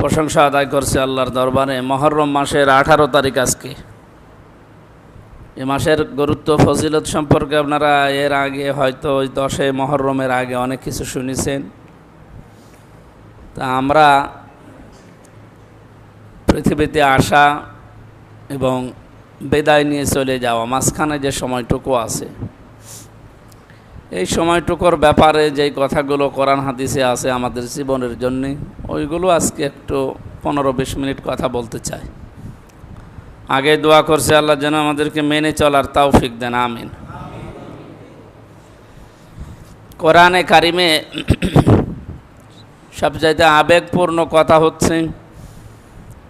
প্রশংসা আদায় করছে আল্লাহর দরবারে। মহররম মাসের 18 তারিখ আজকে। এ মাসের গুরুত্ব ফজিলত সম্পর্কে আপনারা এর আগে হয়তো ওই 10 মহররমের আগে অনেক কিছু শুনেছেন। তা আমরা পৃথিবীতে আসা এবং বিদায় নিয়ে চলে যাওয়া মাঝখানে যে সময়টুকু আছে, এই সময়টুকুর ব্যাপারে যেই কথাগুলো কোরআন হাদিসে আছে আমাদের জীবনের জন্যে, ওইগুলো আজকে একটু 15-20 মিনিট কথা বলতে চাই। আগে দোয়া করছে আল্লাহ যেন আমাদেরকে মেনে চলার তৌফিক দেন, আমিন। কোরআনে কারিমে সবচাইতে আবেগপূর্ণ কথা হচ্ছে,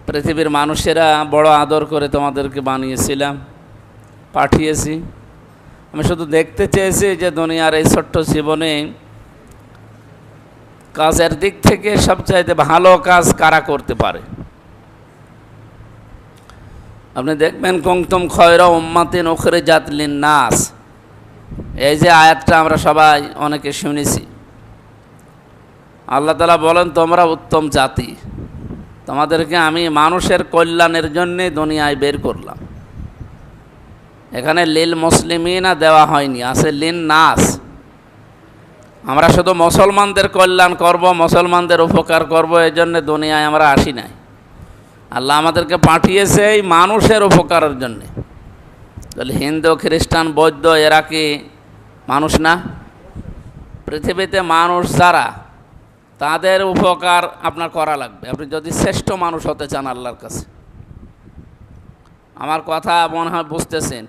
পৃথিবীর মানুষেরা বড় আদর করে তোমাদেরকে বানিয়েছিলাম, পাঠিয়েছি। আমি শুধু দেখতে চেয়েছি যে দুনিয়ার এই ছোট্ট জীবনে কাজের দিক থেকে সবচাইতে ভালো কাজ কারা করতে পারে। আপনি দেখবেন কুনতুম খয়রা উম্মাতিন উখরিজাত লিন্নাস, এই যে আয়াতটা আমরা সবাই অনেকে শুনেছি। আল্লাহ তাআলা বলেন তোমরা উত্তম জাতি, তোমাদেরকে আমি মানুষের কল্যাণের জন্যে দুনিয়ায় বের করলাম। এখানে লিল মুসলিমিনা দেওয়া হয়নি, আছে লিন নাস। আমরা শুধু মুসলমানদের কল্যাণ করব, মুসলমানদের উপকার করব, এই জন্যে দুনিয়ায় আমরা আসি নাই। আল্লাহ আমাদেরকে পাঠিয়েছে এই মানুষের উপকারের জন্যে। তাহলে হিন্দু, খ্রিস্টান, বৌদ্ধ এরা কি মানুষ না? পৃথিবীতে মানুষ যারা, তাদের উপকার আপনার করা লাগবে, আপনি যদি শ্রেষ্ঠ মানুষ হতে চান আল্লাহর কাছে। আমার কথা মনে হয় বুঝতেছেন।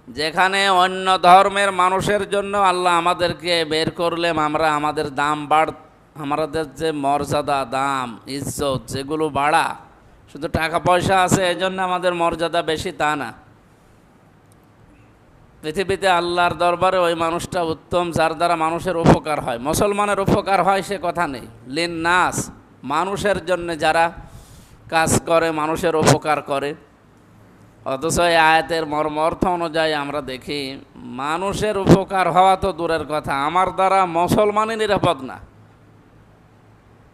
যেখানে অন্য ধর্মের মানুষের জন্য আল্লাহ আমাদেরকে বের করলেন, আমরা আমাদের দাম আমাদের যে মর্যাদা, দাম, ইজ্জত যেগুলো বাড়া, শুধু টাকা পয়সা আছে এই জন্য আমাদের মর্যাদা বেশি তা না। পৃথিবীতে আল্লাহর দরবারে ওই মানুষটা উত্তম যার দ্বারা মানুষের উপকার হয়। মুসলমানের উপকার হয় সে কথা নেই, লিন নাস, মানুষের জন্য যারা কাজ করে, মানুষের উপকার করে। অথচ এই আয়াতের মর্মার্থ অনুযায়ী আমরা দেখি মানুষের উপকার হওয়া তো দূরের কথা, আমার দ্বারা মুসলমানই নিরাপদ না।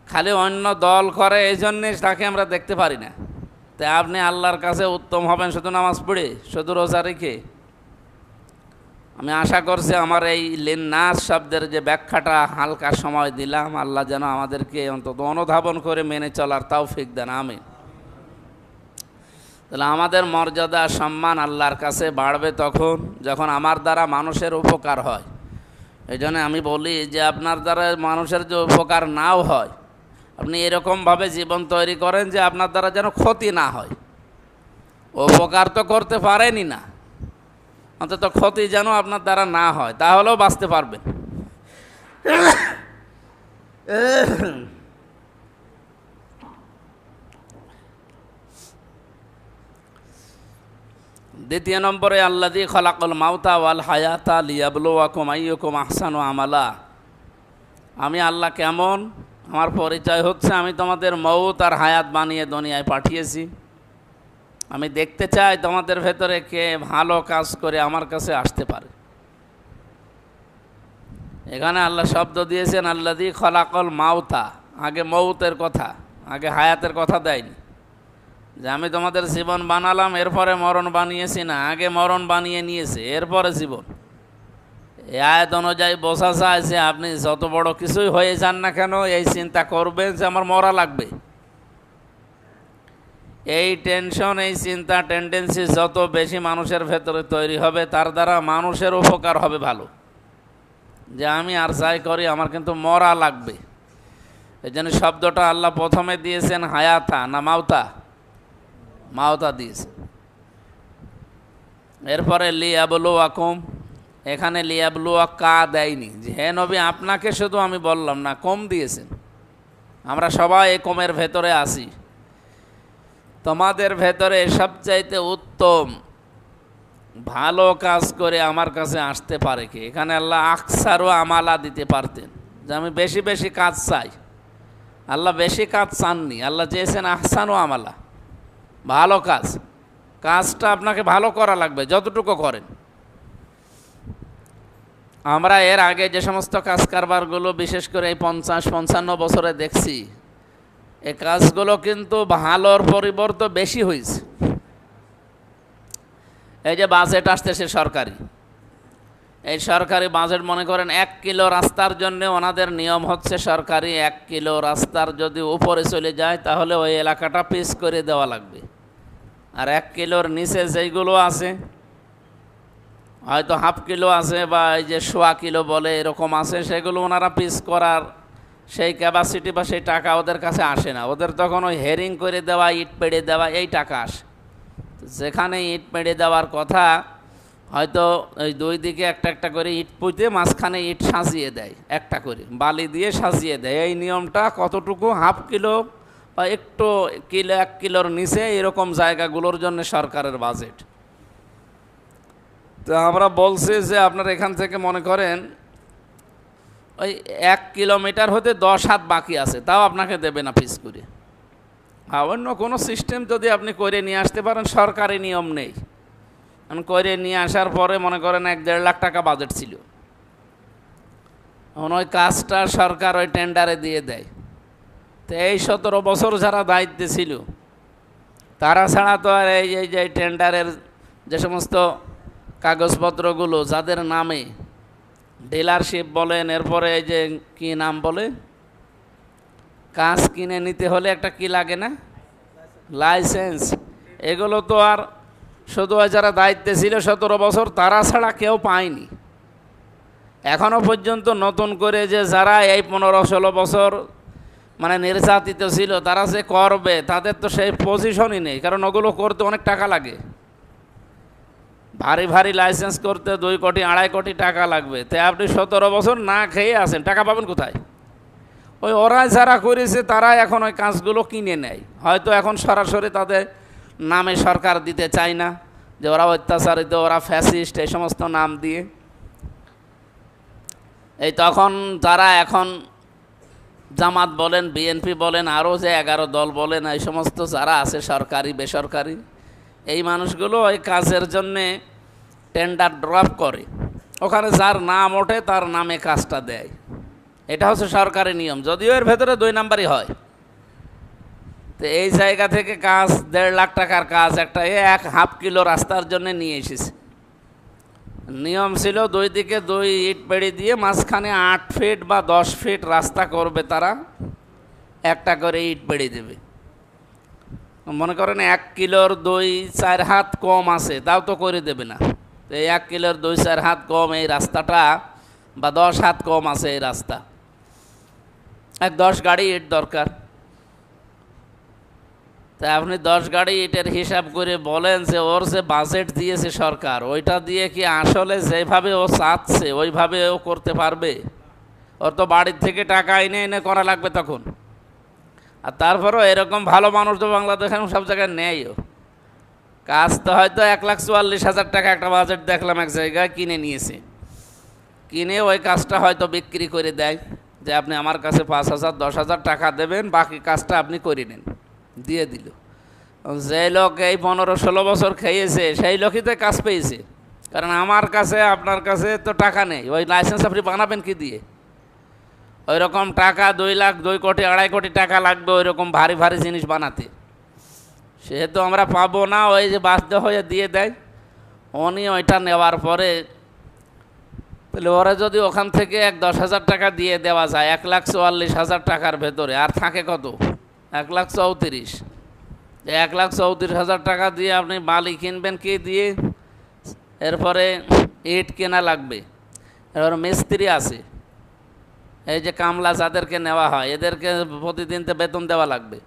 খালি অন্য দল করে এই জন্যে তাকে আমরা দেখতে পারি না। তাই আপনি আল্লাহর কাছে উত্তম হবেন শুধু নামাজ পড়ে, শুধু রোজা রেখে। আমি আশা করছি আমার এই লিন নাস শব্দের যে ব্যাখ্যাটা হালকা সময় দিলাম, আল্লাহ যেন আমাদেরকে অন্তত অনুধাবন করে মেনে চলার তৌফিক দেন, আমিন। তাহলে আমাদের মর্যাদা, সম্মান আল্লাহর কাছে বাড়বে তখন যখন আমার দ্বারা মানুষের উপকার হয়। এই জন্য আমি বলি যে আপনার দ্বারা মানুষের যে উপকার নাও হয়, আপনি এরকমভাবে জীবন তৈরি করেন যে আপনার দ্বারা যেন ক্ষতি না হয়। উপকার তো করতে পারেনি না, অন্তত ক্ষতি যেন আপনার দ্বারা না হয়, তাহলেও বাঁচতে পারবেন। দ্বিতীয় নম্বরে আল্লাযী খালাকাল মাউতা ওয়াল হায়াতা লিয়াবলুয়াকুম আইয়ুকুম আহসানু আমালা। আমি আল্লাহ কেমন, আমার পরিচয় হচ্ছে আমি তোমাদের মউত আর হায়াত বানিয়ে দুনিয়ায় পাঠিয়েছি। আমি দেখতে চাই তোমাদের ভেতরে কে ভালো কাজ করে আমার কাছে আসতে পারে। এখানে আল্লাহ শব্দ দিয়েছেন আল্লাযী খালাকাল মাউতা, আগে মউতের কথা, আগে হায়াতের কথা দেয়নি। যে আমি তোমাদের জীবন বানালাম এরপরে মরণ বানিয়েছি না, আগে মরণ বানিয়ে নিয়েছে এরপরে জীবন। এই আয়াত অনুযায়ী বোঝা যায় যে আপনি যত বড় কিছুই হয়ে যান না কেন, এই চিন্তা করবেন যে আমার মরা লাগবে। এই টেনশন, এই চিন্তা, টেন্ডেন্সি যত বেশি মানুষের ভেতরে তৈরি হবে, তার দ্বারা মানুষের উপকার হবে ভালো। যে আমি আর যাই করি আমার কিন্তু মরা লাগবে। এই জন্য শব্দটা আল্লাহ প্রথমে দিয়েছেন হায়াতা না মাউতা, মাওতা দিয়েছে। এরপরে লিয়াবলুয়াকুম, এখানে লিয়াবলুয়াকা দেয়নি যে হে নবী আপনাকে শুধু আমি বললাম না, কম দিয়েছেন। আমরা সবাই এই কমের ভেতরে আছি। তোমাদের ভেতরে সবচাইতে উত্তম ভালো কাজ করে আমার কাছে আসতে পারে কে? এখানে আল্লাহ আকসারও আমালা দিতে পারতেন, যে আমি বেশি বেশি কাজ চাই। আল্লাহ বেশি কাজ চাননি, আল্লাহ চেয়েছেন আহসানু আমালা, ভালো কাজ। কাজটা আপনাকে ভালো করা লাগবে যতটুকু করেন। আমরা এর আগে যে সমস্ত কাজ কারবারগুলো বিশেষ করে এই 50-55 বছরে দেখছি, এই কাজগুলো কিন্তু ভালোর পরিবর্তে বেশি হয়েছে। এই যে বাজেট আসতেছে সরকারি, এই সরকারি বাজেট মনে করেন 1 কিলো রাস্তার জন্য ওনাদের নিয়ম হচ্ছে সরকারি 1 কিলো রাস্তার যদি উপরে চলে যায় তাহলে ওই এলাকাটা পিস করে দেওয়া লাগবে। আর 1 কিলোর নিচে যেইগুলো আছে, হয়তো হাফ কিলো আছে বা এই যে 1.25 কিলো বলে এরকম আছে, সেগুলো ওনারা পিস করার সেই ক্যাপাসিটি বা সেই টাকা ওদের কাছে আসে না। ওদের তখন ওই হেরিং করে দেওয়া, ইট পেড়ে দেওয়া, এই টাকা আসে। যেখানে ইট পেড়ে দেওয়ার কথা, হয়তো ওই 2 দিকে একটা একটা করে ইট পুঁতে মাঝখানে ইট সাজিয়ে দেয়, একটা করে বালি দিয়ে সাজিয়ে দেয়। এই নিয়মটা কতটুকু, হাফ কিলো বা একটু কিলো, 1 কিলোর নিচে এরকম জায়গাগুলোর জন্য সরকারের বাজেট। তো আমরা বলছি যে আপনার এখান থেকে মনে করেন ওই 1 কিলোমিটার হতে 10 হাত বাকি আছে, তাও আপনাকে দেবে না পিস করে। অন্য কোনো সিস্টেম যদি আপনি করে নিয়ে আসতে পারেন, সরকারি নিয়ম নেই। করে নিয়ে আসার পরে মনে করেন 1-1.5 লাখ টাকা বাজেট ছিল, এখন ওই কাজটা সরকার ওই টেন্ডারে দিয়ে দেয়। তো এই 17 বছর যারা দায়িত্বে ছিল তারা ছাড়া তো আর এই যে টেন্ডারের যে সমস্ত কাগজপত্রগুলো যাদের নামে ডিলারশিপ বলেন, এরপরে এই যে কি নাম বলে, কাজ কিনে নিতে হলে একটা কি লাগে না, লাইসেন্স, এগুলো তো আর শুধু যারা দায়িত্বে ছিল 17 বছর তারা ছাড়া কেউ পায়নি। এখনও পর্যন্ত নতুন করে যে যারা এই 15-16 বছর মানে নির্যাতিত ছিল তারা যে করবে, তাদের তো সেই পজিশনই নেই, কারণ ওগুলো করতে অনেক টাকা লাগে। ভারী ভারী লাইসেন্স করতে 2 কোটি 2.5 কোটি টাকা লাগবে। তাই আপনি 17 বছর না খেয়ে আছেন, টাকা পাবেন কোথায়? ওই ওরা যারা করেছে তারা এখন ওই কাজগুলো কিনে নেয়। হয়তো এখন সরাসরি তাদের নামে সরকার দিতে চায় না, যে ওরা অত্যাচারিত, ওরা ফ্যাসিস্ট, এই সমস্ত নাম দিয়ে। এই তখন যারা এখন জামাত বলেন, বিএনপি বলেন, আরও যে 11 দল বলেন, এই সমস্ত যারা আছে সরকারি বেসরকারি, এই মানুষগুলো ওই কাজের জন্যে টেন্ডার ড্রপ করে, ওখানে যার নাম ওঠে তার নামে কাজটা দেয়। এটা হচ্ছে সরকারি নিয়ম, যদিও এর ভেতরে 2 নাম্বারই হয়। তো এই জায়গা থেকে কাজ 1.5 লাখ টাকার কাজ একটা হাফ কিলো রাস্তার জন্য নিয়ে এসেছে। নিয়ম ছিল 2 দিকে 2 ইট পেড়ে দিয়ে মাঝখানে 8 ফিট বা 10 ফিট রাস্তা করবে, তারা একটা করে ইট পেড়ে দেবে। মনে করেন 1 কিলোর 2-4 হাত কম আছে, তাও তো করে দেবে না। তো এই 1 কিলোর 2-4 হাত কম এই রাস্তাটা, বা 10 হাত কম আছে এই রাস্তা, 10 গাড়ি ইট দরকার। তাই আপনি 10 গাড়ি ইটের হিসাব করে বলেন যে ওর যে বাজেট দিয়েছে সরকার, ওইটা দিয়ে কি আসলে যেভাবে ও চাচ্ছে ওইভাবে ও করতে পারবে? ওর তো বাড়ির থেকে টাকা এনে এনে করা লাগবে তখন। আর তারপরেও এরকম ভালো মানুষ তো বাংলাদেশে সব জায়গায় নেইও। কাজ তো হয়তো 1,44,000 টাকা একটা বাজেট দেখলাম এক জায়গায় কিনে নিয়েছে, কিনে ওই কাজটা হয়তো বিক্রি করে দেয়, যে আপনি আমার কাছে 5,000 10,000 টাকা দেবেন, বাকি কাজটা আপনি করে নেন, দিয়ে দিল। যে লোক এই 15-16 বছর খেয়েছে সেই লোকই তো কাজ পেয়েছে, কারণ আমার কাছে আপনার কাছে তো টাকা নেই, ওই লাইসেন্স আপনি বানাবেন কি দিয়ে? ওই রকম টাকা 2 লাখ 2 কোটি 2.5 কোটি টাকা লাগবে ওই রকম ভারী ভারী জিনিস বানাতে, সেহেতু আমরা পাবো না, ওই যে বাধ্য হয়ে দিয়ে দেয়। উনি ওইটা নেওয়ার পরে তাহলে ওরা যদি ওখান থেকে 10,000 টাকা দিয়ে দেওয়া যায় 1,44,000 টাকার ভেতরে, আর থাকে কত? 1,34,000। 1,34,000 টাকা দিয়ে আপনি বালি কিনবেন কি দিয়ে? এরপরে ইট কেনা লাগবে, এবার মিস্ত্রি আছে, এই যে কামলা যাদেরকে নেওয়া হয় এদেরকে প্রতিদিন তো বেতন দেওয়া লাগবে।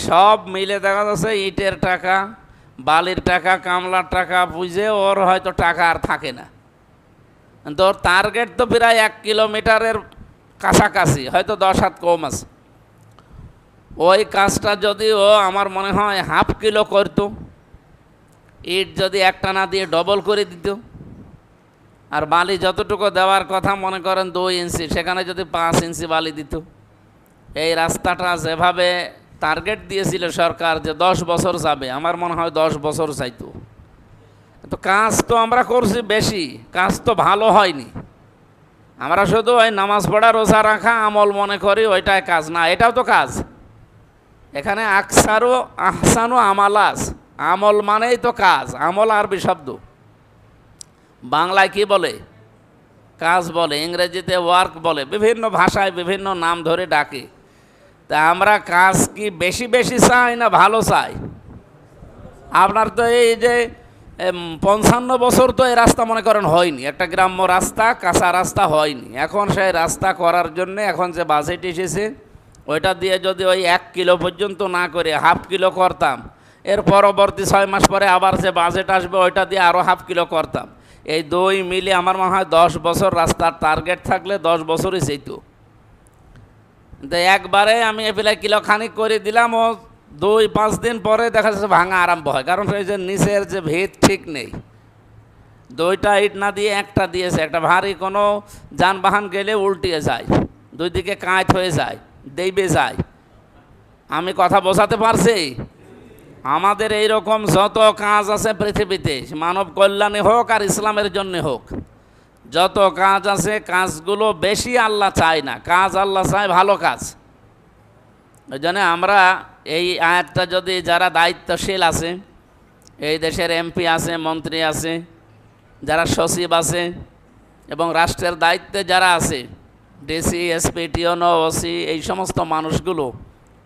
সব মিলে দেখা যাচ্ছে ইটের টাকা, বালির টাকা, কামলার টাকা বুঝে ওর হয়তো টাকা আর থাকে না। তো ওর টার্গেট তো প্রায় 1 কিলোমিটারের কাছাকাছি, হয়তো 10 হাত কম আছে। ওই কাজটা যদি ও আমার মনে হয় হাফ কিলো করতো, ইট যদি একটা না দিয়ে ডবল করে দিত, আর বালি যতটুকু দেওয়ার কথা মনে করেন 2 ইঞ্চি, সেখানে যদি 5 ইঞ্চি বালি দিত, এই রাস্তাটা যেভাবে টার্গেট দিয়েছিল সরকার যে 10 বছর যাবে, আমার মনে হয় 10 বছর চাইতো। তো কাজ তো আমরা করছি বেশি, কাজ তো ভালো হয়নি। আমরা শুধু ওই নামাজ পড়া রোজা রাখা আমল মনে করি ওইটাই কাজ না, এটাও তো কাজ। এখানে আকসারু আহসানু আমালাস, আমল মানেই তো কাজ, আমল আরবি শব্দ, বাংলায় কি বলে? কাজ বলে, ইংরেজিতে ওয়ার্ক বলে, বিভিন্ন ভাষায় বিভিন্ন নাম ধরে ডাকে। তা আমরা কাজ কি বেশি বেশি চাই না ভালো চাই? আপনার তো এই যে 55 বছর তো এই রাস্তা মনে করেন হয়নি, একটা গ্রাম্য রাস্তা কাঁচা রাস্তা হয়নি। এখন সেই রাস্তা করার জন্য এখন যে বাজেট এসেছে ওইটা দিয়ে যদি ওই 1 কিলো পর্যন্ত না করে হাফ কিলো করতাম, এর পরবর্তী 6 মাস পরে আবার যে বাজেট আসবে ওইটা দিয়ে আরও হাফ কিলো করতাম, এই 2 মিলে আমার মনে হয় 10 বছর রাস্তার টার্গেট থাকলে 10 বছরই চাইতো। কিন্তু একবারে আমি এপিলাই কিলো খানিক করে দিলাম, ও 2-5 দিন পরে দেখা যাচ্ছে ভাঙা আরম্ভ হয়, কারণ সেই যে নিচের যে ভিত ঠিক নেই। 2টা ইট না দিয়ে একটা দিয়েছে, একটা ভারী কোনো যানবাহন গেলে উল্টিয়ে যায়, 2 দিকে কাঁচ হয়ে যায়, দেইবে যায়। আমি কথা বোঝাতে পারছি? আমাদের এই রকম যত কাজ আছে পৃথিবীতে, মানব কল্যাণে হোক আর ইসলামের জন্য হোক, যত কাজ আছে কাজগুলো বেশি আল্লাহ চায় না, কাজ আল্লাহ চায় ভালো কাজ। ওই জন্য আমরা এই আয়াতটা যদি যারা দায়িত্বশীল আছে, এই দেশের এমপি আছে, মন্ত্রী আছে, যারা সচিব আছে এবং রাষ্ট্রের দায়িত্বে যারা আছে, ডিসি, এসপি, টিওনো, ওসি, এই সমস্ত মানুষগুলো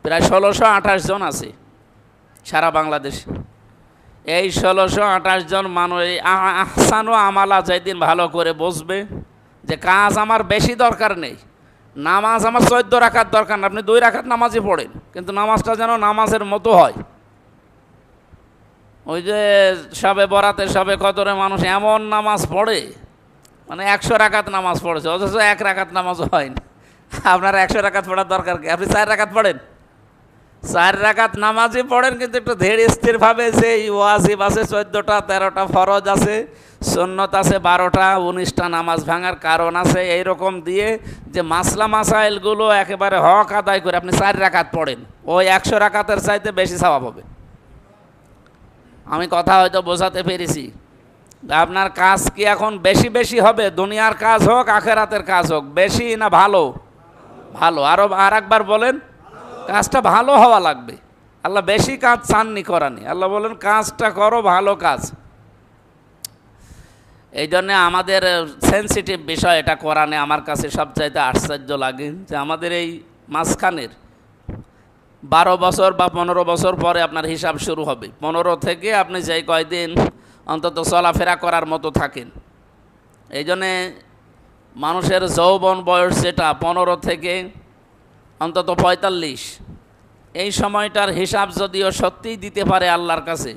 প্রায় 1628 জন আছে সারা বাংলাদেশ। এই 1628 জন মানুষ আহসানু আমালা যেদিন ভালো করে বুঝবে যে কাজ আমার বেশি দরকার নেই, নামাজ আমার 14 রাকাত দরকার না, আপনি 2 রাকাত নামাজই পড়েন, কিন্তু নামাজটা যেন নামাজের মতো হয়। ওই যে সবে বরাতে সবে কদরে মানুষ এমন নামাজ পড়ে, মানে 100 রাকাত নামাজ পড়েছে, অথচ 1 রাকাত নামাজও হয়নি। আপনার 100 রাকাত পড়ার দরকার কি? আপনি 4 রাকাত পড়েন, 4 রাকাত নামাজই পড়েন, কিন্তু একটু ধীর স্থিরভাবে। যে ওয়াজিব আছে 14টা, 13টা ফরজ আছে, সুন্নত আছে 12টা, 19টা নামাজ ভাঙার কারণ আছে, এইরকম দিয়ে যে মাসলা মাসাইলগুলো একেবারে হক আদায় করে আপনি 4 রাকাত পড়েন, ওই 100 রাকাতের চাইতে বেশি সওয়াব হবে। আমি কথা হয়তো বোঝাতে পেরেছি? আপনার কাজ কি এখন বেশি বেশি হবে? দুনিয়ার কাজ হোক আখেরাতের কাজ হোক, বেশি না ভালো? ভালো। আর একবার বলেন, কাজটা ভালো হওয়া লাগবে। আল্লাহ বেশি কাজ চাননি, করানি। আল্লাহ বলেন কাজটা করো, ভালো কাজ। এই জন্যে আমাদের সেন্সিটিভ বিষয় এটা কোরআনে আমার কাছে সবচাইতে আশ্চর্য লাগে, যে আমাদের এই মাঝখানের 12 বছর বা 15 বছর পরে আপনার হিসাব শুরু হবে। 15 থেকে আপনি যেই কয়দিন অন্তত চলাফেরা করার মতো থাকেন। এই জন্যে মানুষের যৌবন বয়স যেটা 15 থেকে অন্তত 45, এই সময়টার হিসাব যদিও সত্যিই দিতে পারে আল্লাহর কাছে,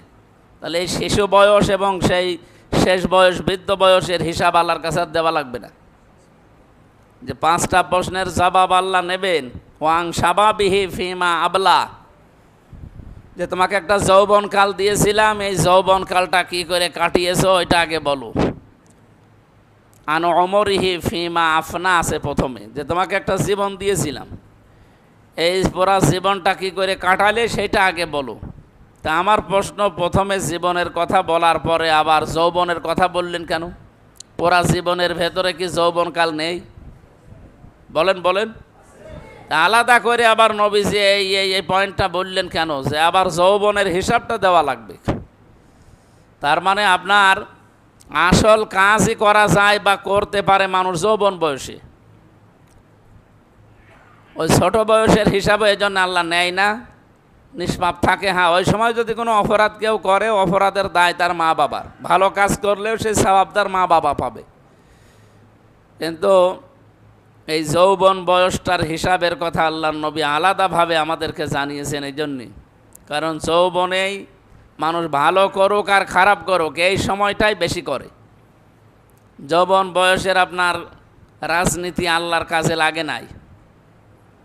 তাহলে এই শিশু বয়স এবং সেই শেষ বয়স বৃদ্ধ বয়সের হিসাব আল্লাহর কাছে আর দেওয়া লাগবে না। যে 5টা প্রশ্নের জবাব আল্লাহ নেবেন, ওয়াং সাবাবিহি ফিমা আবলা, যে তোমাকে একটা যৌবনকাল দিয়েছিলাম, এই যৌবনকালটা কি করে কাটিয়েছো ওইটা আগে বলো। আন অমরিহি ফিমা আফনা আছে প্রথমে, যে তোমাকে একটা জীবন দিয়েছিলাম, এই পুরা জীবনটা কি করে কাটালে সেটা আগে বলো। তা আমার প্রশ্ন, প্রথমে জীবনের কথা বলার পরে আবার যৌবনের কথা বললেন কেন? পুরা জীবনের ভেতরে কি যৌবনকাল নেই? বলেন বলেন। আলাদা করে আবার নবীজি এই পয়েন্টটা বললেন কেন, যে আবার যৌবনের হিসাবটা দেওয়া লাগবে? তার মানে আপনার আসল কাজই করা যায় বা করতে পারে মানুষ যৌবন বয়সে, ওই ছোট বয়সের হিসাবে এই জন্য আল্লাহ নেয় না, নিষ্পাপ থাকে। হ্যাঁ, ওই সময় যদি কোনো অপরাধ কেউ করে, অপরাধের দায় তার মা বাবার, ভালো কাজ করলেও সেই সওয়াব তার মা বাবা পাবে। কিন্তু এই যৌবন বয়সটার হিসাবের কথা আল্লাহর নবী আলাদাভাবে আমাদেরকে জানিয়েছেন এই জন্যে, কারণ যৌবনেই মানুষ ভালো করুক আর খারাপ করুক এই সময়টাই বেশি করে। যৌবন বয়সের আপনার রাজনীতি আল্লাহর কাছে লাগে নাই,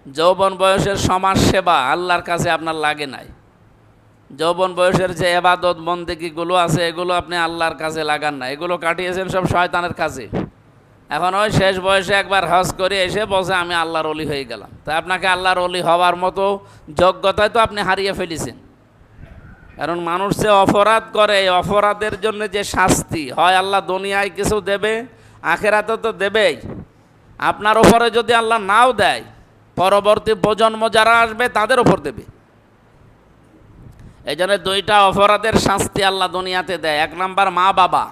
যৌবন বয়সের সমাজ সেবা আল্লাহর কাছে আপনার লাগে নাই, যৌবন বয়সের যে ইবাদত বন্দেগীগুলো আছে এগুলো আপনি আল্লাহর কাছে লাগান না, এগুলো কাটিয়েছেন সব শয়তানের কাছে। এখন ওই শেষ বয়সে একবার হজ করে এসে বসে আমি আল্লাহর ওলি হয়ে গেলাম, তাই আপনাকে আল্লাহর ওলি হওয়ার মতো যোগ্যতায় তো আপনি হারিয়ে ফেলেছেন। কারণ মানুষ যে অপরাধ করে, এই অপরাধের জন্য যে শাস্তি হয় আল্লাহ দুনিয়ায় কিছু দেবে, আখেরাতে তো দেবেই। আপনার ওপরে যদি আল্লাহ নাও দেয়, পরবর্তী প্রজন্ম যারা আসবে তাদের ওপর দেবে। এই জন্য দুইটা অপরাধের শাস্তি আল্লাহ দুনিয়াতে দেয়। এক নাম্বার মা বাবা,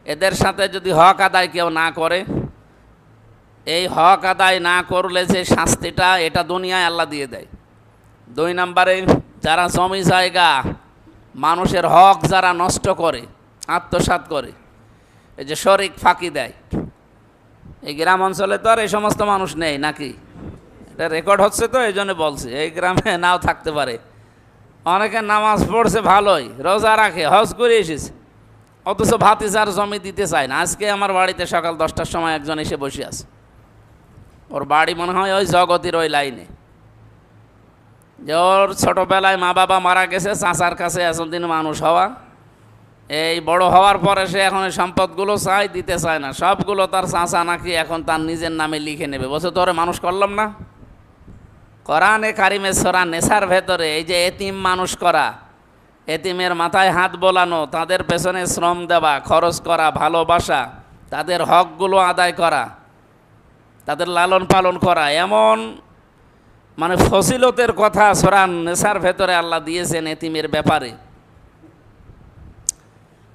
এদের সাথে যদি হক আদায় কেউ না করে, এই হক আদায় না করলে যে শাস্তিটা এটা দুনিয়ায় আল্লাহ দিয়ে দেয়। দুই নাম্বারে যারা জমি জায়গা মানুষের হক যারা নষ্ট করে, আত্মসাৎ করে, এই যে শরিক ফাঁকি দেয়, এই গ্রাম অঞ্চলে তো আর এই সমস্ত মানুষ নেই নাকি? এটা রেকর্ড হচ্ছে তো এই জন্য বলছি, এই গ্রামে নাও থাকতে পারে। অনেকে নামাজ পড়ছে ভালোই, রোজা রাখে, হজ করে এসেছে, অথচ ভাতিজার জমি দিতে চায় না। আজকে আমার বাড়িতে সকাল 10টার সময় একজন এসে বসে আছে, ওর বাড়ি মনে হয় ওই জগতির ওই লাইনে, যে ওর ছোটোবেলায় মা বাবা মারা গেছে, চাচার কাছে এতদিন মানুষ হওয়া, এই বড় হওয়ার পরে সে এখন এই সম্পদগুলো চাই, দিতে চায় না, সবগুলো তার চাচা নাকি এখন তার নিজের নামে লিখে নেবে। বলছে তোরে মানুষ করলাম না? কোরআনে কারিমে সূরা নেসার ভেতরে এই যে এতিম মানুষ করা, এতিমের মাথায় হাত বোলানো, তাদের পেছনে শ্রম দেওয়া, খরচ করা, ভালোবাসা, তাদের হকগুলো আদায় করা, তাদের লালন পালন করা, এমন মানে ফজিলতের কথা সূরা নেসার ভেতরে আল্লাহ দিয়েছেন এতিমের ব্যাপারে।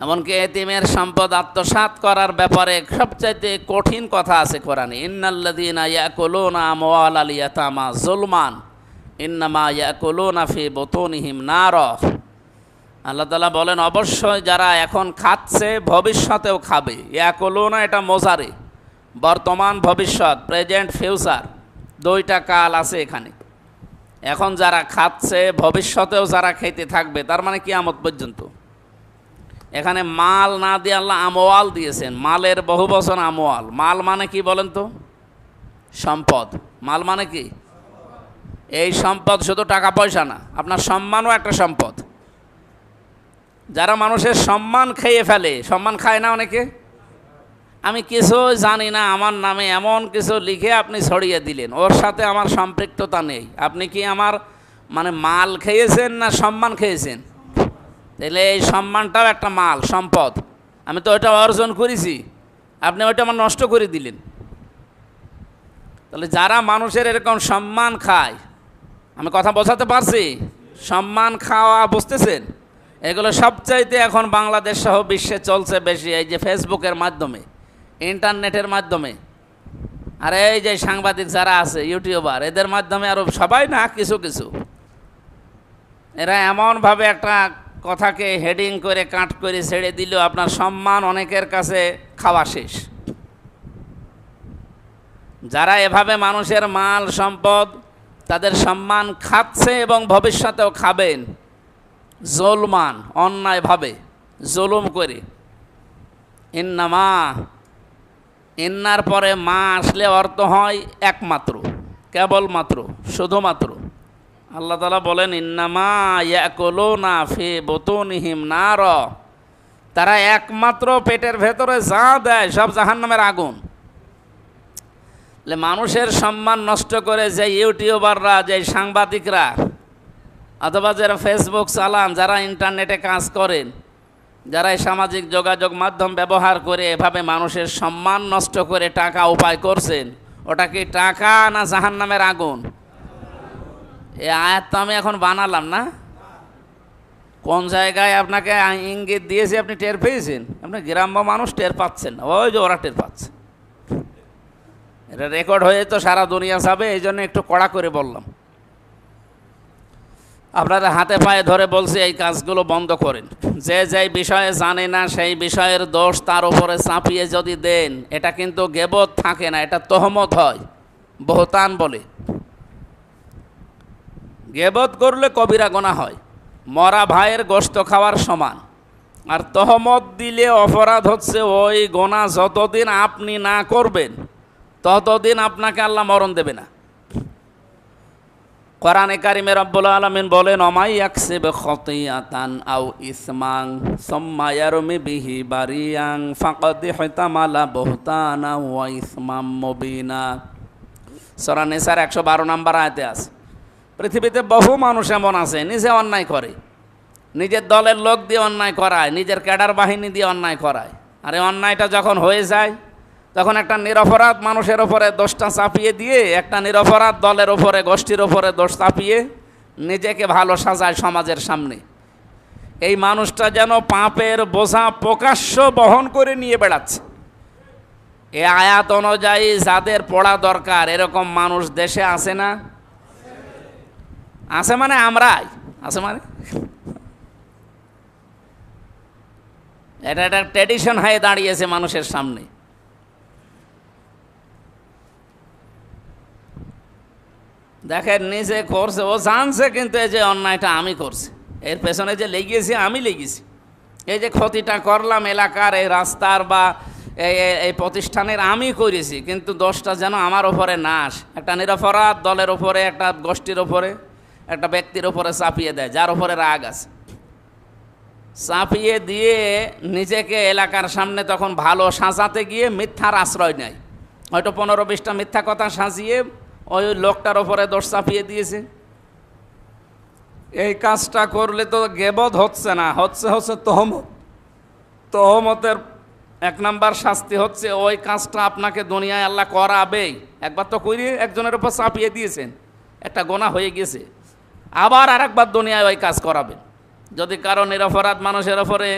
এমনকি এতিমের সম্পদ আত্মসাৎ করার ব্যাপারে সবচাইতে কঠিন কথা আছে কোরআনে, ইন্নাল্লাযীনা ইয়াকুলুনা আমওয়ালাল ইয়াতামা যুলমান ইন্নামা ইয়াকুলুনা ফি বুতুনিহিম নার। আল্লাহ তাআলা বলেন অবশ্যই যারা এখন খাচ্ছে ভবিষ্যতেও খাবে। ইয়াকুলুনা এটা মোজারে, বর্তমান ভবিষ্যৎ, প্রেজেন্ট ফিউচার, দুইটা কাল আছে এখানে। এখন যারা খাচ্ছে ভবিষ্যতেও যারা খেতে থাকবে, তার মানে কিয়ামত পর্যন্ত। এখানে মাল না দিয়ে আল্লাহ আমওয়াল দিয়েছেন, মালের বহু বচন আমওয়াল। মাল মানে কি বলেন তো? সম্পদ। মাল মানে কি? এই সম্পদ শুধু টাকা পয়সা না, আপনার সম্মানও একটা সম্পদ। যারা মানুষের সম্মান খেয়ে ফেলে, সম্মান খায় না অনেকে, আমি কিছু জানি না, আমার নামে এমন কিছু লিখে আপনি ছড়িয়ে দিলেন, ওর সাথে আমার সম্পৃক্ততা নেই। আপনি কি আমার মানে মাল খেয়েছেন না সম্মান খেয়েছেন? তাহলে এই সম্মানটাও একটা মাল, সম্পদ। আমি তো ওইটা অর্জন করেছি, আপনি ওইটা আমার নষ্ট করে দিলেন। তাহলে যারা মানুষের এরকম সম্মান খায়, আমি কথা বোঝাতে পারছি? সম্মান খাওয়া বুঝতেছেন? এগুলো সবচাইতে এখন বাংলাদেশ সহ বিশ্বে চলছে বেশি, এই যে ফেসবুকের মাধ্যমে, ইন্টারনেটের মাধ্যমে, আর এই যে সাংবাদিক যারা আছে, ইউটিউবার, এদের মাধ্যমে, আরও সবাই না, কিছু কিছু এরা এমনভাবে একটা কথাকে হেডিং করে কাট করে ছেড়ে দিল, আপনার সম্মান অনেকের কাছে খাওয়া শেষ। যারা এভাবে মানুষের মাল সম্পদ, তাদের সম্মান খাচ্ছে এবং ভবিষ্যতেও খাবেন, জুলমান, অন্যায়ভাবে জুলুম করে। ইন্নামা, ইন্নার পরে মা আসলে অর্থ হয় একমাত্র, কেবলমাত্র, শুধুমাত্র। আল্লাহ তাআলা বলেন ইন্নামা ইয়াকুলুনা ফি বুতুনিহিম নার, তারা একমাত্র পেটের ভেতরে যা দেয় সব জাহান্নামের আগুন। মানুষের সম্মান নষ্ট করে যে ইউটিউবাররা, যে সাংবাদিকরা, অথবা যারা ফেসবুক চালান, যারা ইন্টারনেটে কাজ করেন, যারা এই সামাজিক যোগাযোগ মাধ্যম ব্যবহার করে এভাবে মানুষের সম্মান নষ্ট করে টাকা উপায় করছেন, ওটা কি টাকা না জাহান্নামের আগুন? এই আয়াত তো আমি এখন বানালাম না, কোন জায়গায় আপনাকে ইঙ্গিত দিয়েছি, আপনি টের পেয়েছেন? আপনি গ্রাম্য মানুষ টের পাচ্ছেন না, ওই যে ওরা টের পাচ্ছে। এটা রেকর্ড হয়ে তো সারা দুনিয়া যাবে, এই জন্য একটু কড়া করে বললাম। আপনারা হাতে পায়ে ধরে বলছি এই কাজগুলো বন্ধ করেন। যে যেই বিষয়ে জানে না সেই বিষয়ের দোষ তার উপরে চাপিয়ে যদি দেন, এটা কিন্তু গীবত থাকে না, এটা তহমত হয়, বহতান বলে। গীবত করলে কবিরা গুনাহ হয়, মরা ভাইয়ের গোশত খাওয়ার সমান। আর তহমত দিলে অপরাধ হচ্ছে ওই গুনাহ যতদিন আপনি না করবেন ততদিন আপনাকে আল্লাহ মরণ দেবে না। কোরআনে কারিমে রব্বুল আলামিন বলেন অমাই ইয়াকসিব খতিয়াতান আও ইসমান সুম্মা ইয়ারমি বিহি বারিয়ান ফাকাদ ইহতামালা বুহতানা ওয়া ইসমাম মুবিনা। সূরা নিসার 112 নম্বর আয়াতে আছে। পৃথিবীতে বহু মানুষ এমন আছে নিজে অন্যায় করে, নিজের দলের লোক দিয়ে অন্যায় করায়, নিজের ক্যাডার বাহিনী দিয়ে অন্যায় করায়। আর এই অন্যায়টা যখন হয়ে যায়, তখন একটা নিরপরাধ মানুষের ওপরে দোষটা চাপিয়ে দিয়ে, একটা নিরপরাধ দলের ওপরে, গোষ্ঠীর ওপরে দোষ চাপিয়ে নিজেকে ভালো সাজায় সমাজের সামনে। এই মানুষটা যেন পাপের বোঝা প্রকাশ্য বহন করে নিয়ে বেড়াচ্ছে। এ আয়াত অনুযায়ী যাদের পড়া দরকার এরকম মানুষ দেশে আছে না? আছে মানে আমরাই আছে মানে এটা একটা ট্র্যাডিশন হয়ে দাঁড়িয়েছে মানুষের সামনে। দেখেন নিজে করছে, ও জানছে কিন্তু এই যে অন্যায়টা আমি করছি, এর পেছনে যে লেগেছি আমি লেগেছি, এই যে ক্ষতিটা করলাম এলাকার এই রাস্তার বা এই প্রতিষ্ঠানের আমি করেছি, কিন্তু দোষটা যেন আমার ওপরে না আসে। একটা নিরপরাধ দলের ওপরে, একটা গোষ্ঠীর ওপরে, একটা ব্যক্তির ওপরে চাপিয়ে দেয় যার ওপরে রাগ আছে, চাপিয়ে দিয়ে নিজেকে এলাকার সামনে তখন ভালো সাজাতে গিয়ে মিথ্যার আশ্রয় নেয়। হয়তো 15-20টা মিথ্যা কথা সাজিয়ে ওই লোকটার ওপরে দোষ চাপিয়ে দিয়েছে। এই কাজটা করলে তো গেবদ হচ্ছে না, হচ্ছে তহমত। তহমতের 1 নাম্বার শাস্তি হচ্ছে ওই কাজটা আপনাকে দুনিয়ায় আল্লাহ করাবেই। একবার তো করিয়ে একজনের উপর চাপিয়ে দিয়েছেন, একটা গোনা হয়ে গেছে, আবার আরেকবার দুনিয়ায় ওই কাজ করাবেন। যদি কারো নিরপরাধ মানুষের ওপরে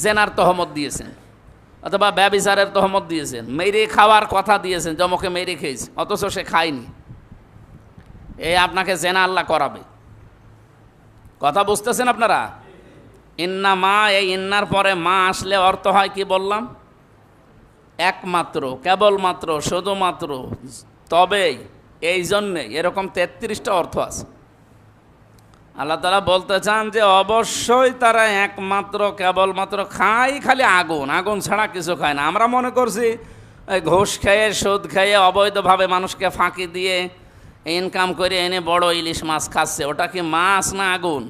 জেনার তহমত দিয়েছেন অথবা ব্যভিচারের তহমত দিয়েছেন, মেরে খাওয়ার কথা দিয়েছেন, জমকে মেরে খেয়েছে অথচ সে খায়নি, এই আপনাকে জেনা আল্লাহ করাবে। কথা বুঝতেছেন আপনারা? ইন্না মা, এই ইন্নার পরে মা আসলে অর্থ হয় কি বললাম? একমাত্র, কেবলমাত্র, শুধুমাত্র, তবেই, এই জন্যে, এরকম 33টা অর্থ আছে। আল্লাহ তাআলা বলতে চান যে অবশ্যই তারা একমাত্র কেবলমাত্র খায় খালি আগুন, আগুন ছাড়া কিছু খায় না। আমরা মনে করছি ঘুষ খেয়ে, সুদ খেয়ে, অবৈধভাবে মানুষকে ফাঁকি দিয়ে ইনকাম করে এনে বড় ইলিশ মাছ খাচ্ছে, ওটা কি মাছ না আগুন?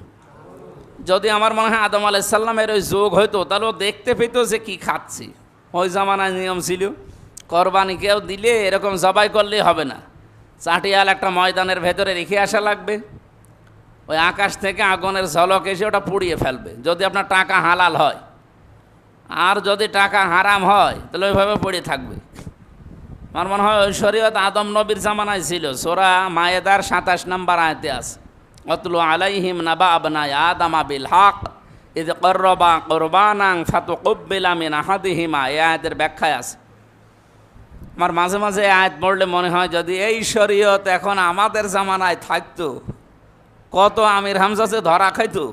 যদি আমার মনে হয় আদম আলাইহিস সালামের ওই যুগ হইতো তাহলে ও দেখতে পেত যে কি খাচ্ছি। ওই জামানায় নিয়ম ছিল কোরবানি কেউ দিলে এরকম জবাই করলেই হবে না, চাটিয়াল একটা ময়দানের ভেতরে রেখে আসা লাগবে, ওই আকাশ থেকে আগুনের ঝলক এসে ওটা পুড়িয়ে ফেলবে, যদি আপনার টাকা হালাল হয়। আর যদি টাকা হারাম হয় তাহলে ওইভাবে পড়ে থাকবে। আমার মনে হয় ওই শরীয়ত আদম নবীর জামানায় ছিল। সূরা মায়েদার 27 নম্বর আয়াতে আছে, অতলু আলাইহিম নাবা আবনাই আদামা বিল হক ইয করবা কুরবানান ফাতুকুব্বিলা মিন আহাদিহিমা। এই আয়াতের ব্যাখ্যায় আছে। আমার মাঝে মাঝে আয়াত পড়লে মনে হয় যদি এই শরীয়ত এখন আমাদের জামানায় থাকতো, কত আমির হামজা যে ধরা খাইতো।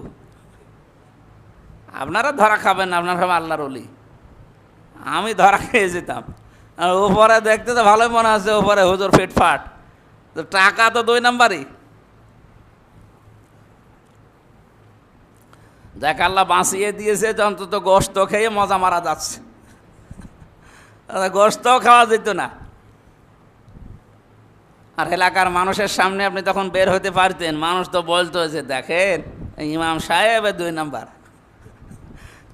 আপনারা ধরা খাবেন না, আপনারা খাবেন আল্লাহর ওলি। আমি ধরা খেয়ে যেতাম। আর উপরে দেখতে তো ভালোই মনে আছে, উপরে হুজুর ফিটফাট, তো টাকা তো 2 নাম্বারই। দেখ আল্লাহ বাঁচিয়ে দিয়েছে যে অন্তত গোশত খেয়ে মজা মারা যাচ্ছে, গোশতও খাওয়া যেত না। আর এলাকার মানুষের সামনে আপনি তখন বের হতে পারতেন, মানুষ তো বলতো যে দেখেন ইমাম সাহেব 2 নাম্বার,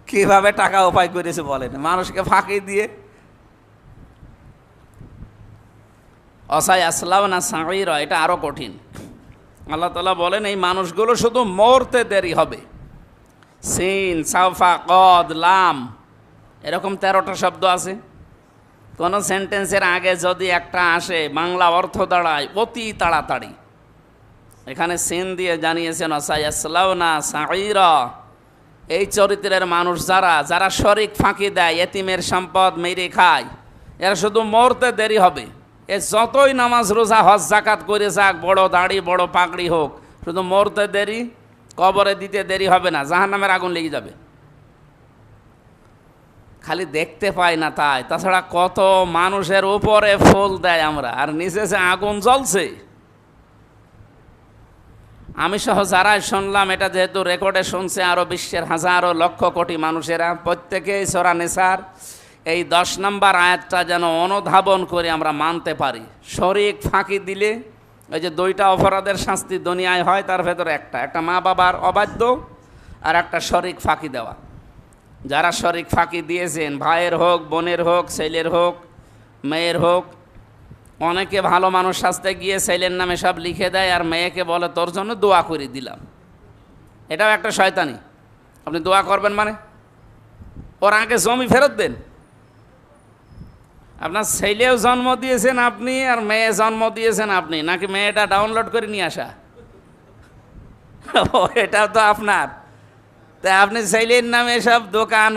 কীভাবে টাকা উপায় করেছে বলেন, মানুষকে ফাঁকি দিয়ে। অসাই আসলাম না সাঁড়ির, এটা আরও কঠিন। আল্লাহ তাআলা বলেন এই মানুষগুলো শুধু মরতে দেরি হবে। সিন, সাফা, কদ, লাম, এরকম 13টা শব্দ আছে। কোনো সেন্টেন্সের আগে যদি একটা আসে বাংলা অর্থ দাঁড়ায় অতি তাড়াতাড়ি। এখানে সিন দিয়ে জানিয়েছেন অসাই আসলাম না সাঁড়িরা, এই চরিত্রের মানুষ যারা যারা শরিক ফাঁকি দেয়, এতিমের সম্পদ মেরে খায়, এরা শুধু মরতে দেরি হবে। এ যতই নামাজ রোজা হজ জাকাত করে যাক, বড় দাড়ি বড় পাগড়ি হোক, শুধু মরতে দেরি, কবরে দিতে দেরি হবে না, জাহান্নামের আগুন লেগে যাবে। খালি দেখতে পাই না তাই, তাছাড়া কত মানুষের উপরে ফুল দেয় আমরা, আর নিচে যে আগুন জ্বলছে। আমি সহ যারাই শুনলাম, এটা যেহেতু রেকর্ডে শুনছে আরও বিশ্বের হাজারো লক্ষ কোটি মানুষেরা, প্রত্যেকেই সূরা নিসার এই 10 নম্বর আয়াতটা যেন অনুধাবন করে আমরা মানতে পারি। শরিক ফাঁকি দিলে ওই যে 2টা অপরাধের শাস্তি দুনিয়ায় হয়, তার ভেতরে একটা মা বাবার অবাধ্য আর একটা শরিক ফাঁকি দেওয়া। যারা শরিক ফাঁকি দিয়েছেন, ভাইয়ের হোক, বোনের হোক, ছেলের হোক, মেয়ের হোক, অনেকে ভালো মানুষ সাজতে গিয়ে ছেলের নামে সব লিখে দেয় আর মেয়েকে বলে তোর জন্য দোয়া করে দিলাম। এটাও একটা শয়তানি। আপনি দোয়া করবেন মানে ওর আগে জমি ফেরত দেন। আপনার ছেলেও জন্ম দিয়েছেন আপনি, আর মেয়ে জন্ম দিয়েছেন আপনি, নাকি মেয়েটা ডাউনলোড করে নিয়ে আসা? এটাও তো আপনার। তা আপনি ছেলের নামে সব দোকান,